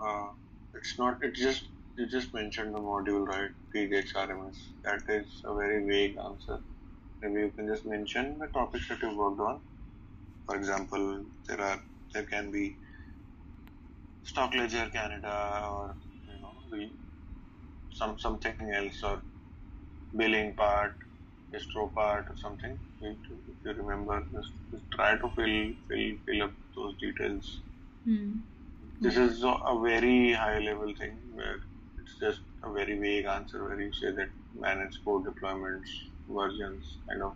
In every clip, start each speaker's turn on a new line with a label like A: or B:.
A: Uh, it's not. It's just you just mentioned the module, right? TJX RMS. That is a very vague answer. Maybe you can just mention the topics that you worked on. For example, there can be stock ledger Canada, or something else, or billing part, distro part, or something. If you remember, just try to fill up those details. This is a very high level thing where it's just a very vague answer where you say that manage code deployments, versions, kind of.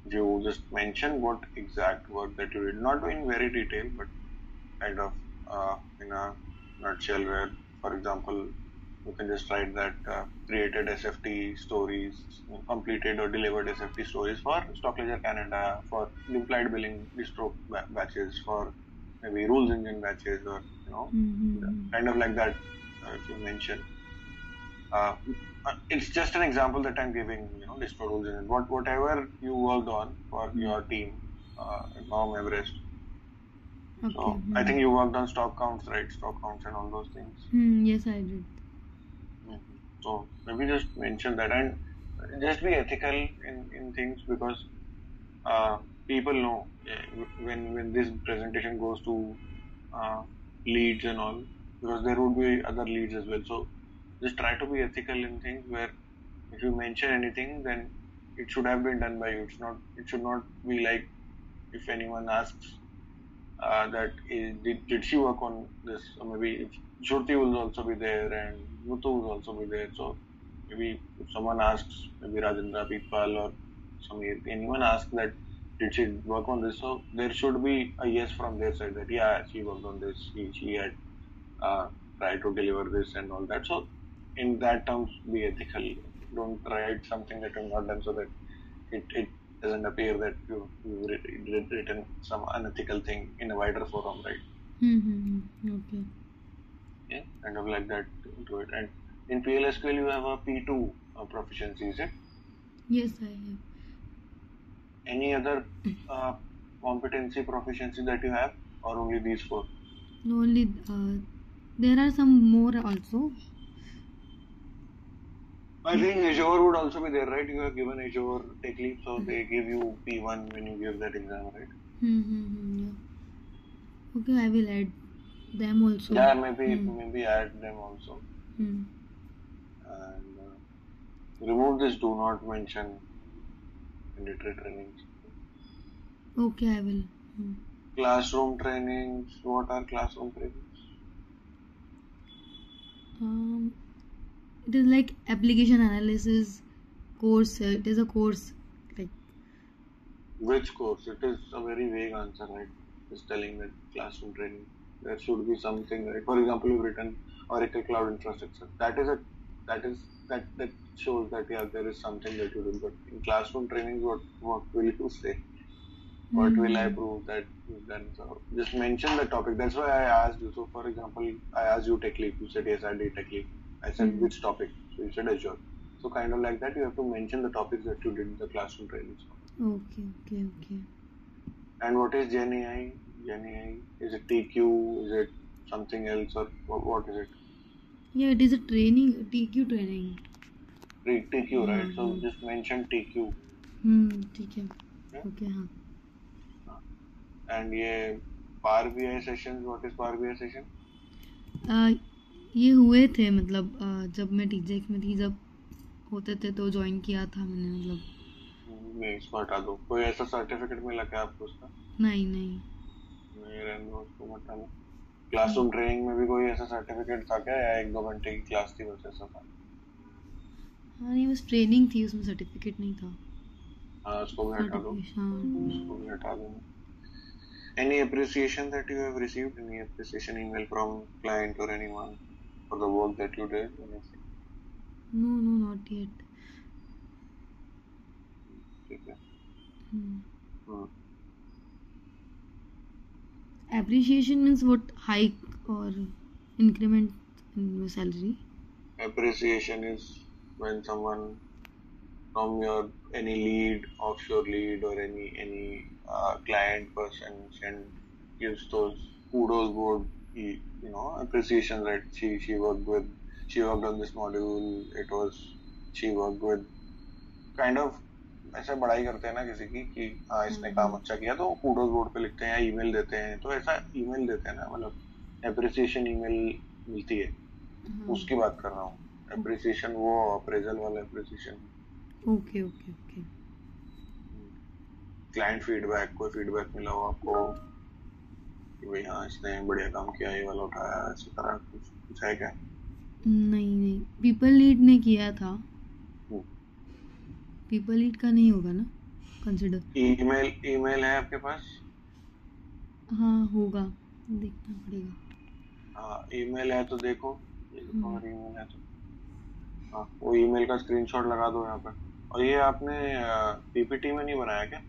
A: If you just mention what exact work that you did, not in very detail, but kind of in a nutshell where, for example, you can just write that created SFT stories, completed or delivered SFT stories for Stockledger Canada, for implied billing distro batches, for maybe rules engine batches, or kind of like that. If you mention, it's just an example that I'm giving. Distro rules engine, whatever you worked on for your team, Norm Everest.
B: Okay.
A: So I think you worked on stock counts, right? Stock counts and all those things.
B: Yes, I did.
A: So maybe just mention that and just be ethical in things, because people know when this presentation goes to leads and all, because there would be other leads as well. So just try to be ethical in things where if you mention anything, then it should have been done by you. It should not be like if anyone asks did she work on this, or maybe Shruti will also be there and Muthu will also be there. So maybe if someone asks, maybe Rajendra, Pipal, or Samir, anyone asks that did she work on this, so there should be a yes from their side that yeah, she worked on this, she had tried to deliver this and all that. So in that terms, be ethical. Don't write something that you've not done, so that it doesn't appear that you've written some unethical thing in a wider forum, right?
B: Okay.
A: Yeah, kind of like that to it. And in PLSQL, you have a P2 proficiency, is it?
B: Yes, I have.
A: Any other competency proficiency that you have, or only these four?
B: No, only there are some more also.
A: I think Azure would also be there, right? You have given Azure Tech Lead, so they give you P1 when you give that exam, right?
B: Yeah. Okay, I will add them also.
A: Yeah, maybe add them also.
B: Hmm.
A: And remove this do not mention mandatory trainings.
B: Okay, I will.
A: Classroom trainings. What are classroom trainings?
B: It is like application analysis course. It is a course. Like
A: Which course? It is a very vague answer, right? Just telling that classroom training. There should be something, right? For example, you've written Oracle Cloud Infrastructure. That shows that yeah, there is something that you do. But in classroom trainings, what will you say? What will I prove that you've done? So just mention the topic. That's why I asked you. So for example, I asked you Tech Lead. You said yes, I did Tech Lead. I said which topic? So you said Azure. So kind of like that, you have to mention the topics that you did in the classroom trainings.
B: okay.
A: And what is GenAI? GenAI, is it TQ? Is it something else, or what is it?
B: Yeah, it is a training, TQ training.
A: TQ, right? So just mention TQ.
B: ठीक है.
A: Yeah?
B: Okay, हाँ.
A: And ये Power BI sessions, what is Power BI session?
B: ये हुए थे मतलब जब मैं टीजेक्स में थी, जब होते थे तो ज्वाइन किया था मैंने मतलब.
A: नहीं, इसको हटा दो. कोई ऐसा सर्टिफिकेट मिला क्या आपको उसका?
B: नहीं.
A: नहीं, रहने दो उसको, मत डालो. क्लासरूम ट्रेनिंग में भी कोई ऐसा सर्टिफिकेट था क्या, या 1-2 घंटे की क्लास थी बस, ऐसा था?
B: हाँ, नहीं, बस ट्रेनिंग थी, उसमें सर्टिफिकेट नहीं था.
A: हाँ, उसको भी हटा दो. उसको भी हटा दो. Any appreciation that you have received? Any appreciation email from client or anyone for the work that you did? Anything?
B: No, not yet.
A: Okay.
B: Appreciation means what? Hike or increment in your salary?
A: Appreciation is when someone from your any lead, offshore lead, or any client person gives those kudos board appreciation, right? She worked on this module. She worked with kind of, ऐसे बड़ाई करते हैं ना किसी की कि हाँ इसने काम अच्छा किया तो कूडोज बोर्ड पे लिखते हैं या ईमेल देते हैं, तो ऐसा ईमेल देते हैं ना, मतलब एप्रिसिएशन ईमेल मिलती है, उसकी बात कर रहा हूँ। एप्रिसिएशन वो अप्रेजल वाला appreciation.
B: Okay okay okay.
A: Client feedback, कोई फीडबैक मिला हो आपको कि भाई हाँ इसने बढ़िया काम किया, ये वाला उठाया, ऐसी तरह कुछ है क्या?
B: नहीं, पीपल लीड ने किया था। पीपल लीड का नहीं होगा ना कंसिडर?
A: ईमेल है आपके पास?
B: हाँ होगा, देखना पड़ेगा।
A: हाँ ईमेल है तो देखो, अगर ईमेल है तो हाँ वो ईमेल का स्क्रीनशॉट लगा दो यहाँ पे। और ये आपने पीपीटी में नहीं बनाया क्या?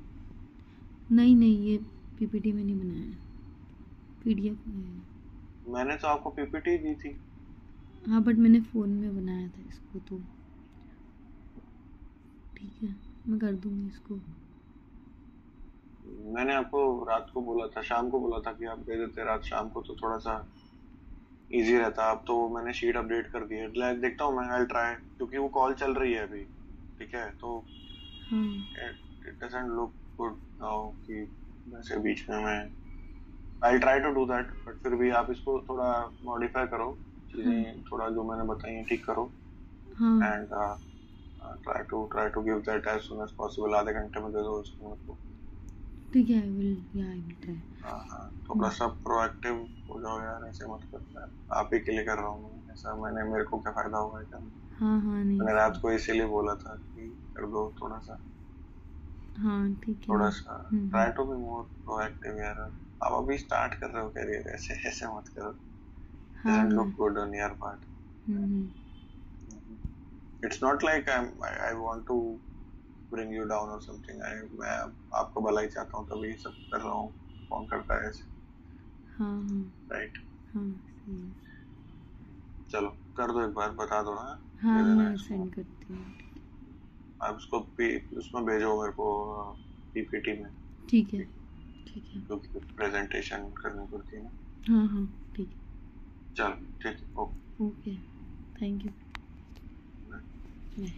B: नहीं, ये पीपीटी में नहीं बनाया है, पीडीएफ में है।
A: मैंने तो आपको पीपीटी दी थी।
B: हाँ बट मैंने फ़ोन में बनाया था इसको, तो ठीक है मैं कर दूंगी इसको।
A: मैंने आपको रात को बोला था, शाम को बोला था कि आप दे देते रात शाम को, तो थोड़ा सा इजी रहता। अब तो मैंने शीट अपडेट कर दी है, देखता हूँ मैं, आई ट्राई, क्योंकि वो कॉल चल रही है अभी, ठीक है? तो it doesn't look good now कि वैसे बीच में मैं I try to do that, but फिर भी आप इसको थोड़ा मॉडिफाई करो, चीजें थोड़ा जो मैंने बताई हैं ठीक करो, and try to give that as soon as possible. आधे घंटे में दे दो इसको मेरे को।
B: ठीक है, आई विल ट्राई।
A: हाँ थोड़ा सा प्रोएक्टिव हो जाओ यार, ऐसे मत करो यार, आप ही के लिए कर रहा हूँ ऐसा, मेरे को क्या फायदा होगा क्या?
B: हाँ नहीं,
A: मैंने रात को इसीलिए बोला था कि कर दो थोड़ा सा।
B: हाँ ठीक है,
A: थोड़ा सा try to be more proactive यार। आप अभी स्टार्ट कर रहे हो करियर, ऐसे ऐसे मत करो। Doesn't look good on your part. It's not like I want to bring you down or something. मैं आपको भला ही चाहता हूँ, तभी सब कर रहा हूँ, कौन करता है ऐसे? राइट? चलो कर दो एक बार, बता दो ना।
B: हाँ मैं सेंड करती हूँ।
A: आप उसको उसमें भेजो मेरे को, पीपीटी में।
B: ठीक है
A: क्योंकि प्रेजेंटेशन करनी पड़ती है ना।
B: हाँ ठीक है।
A: चलो ठीक है,
B: ओके थैंक यू। बाय।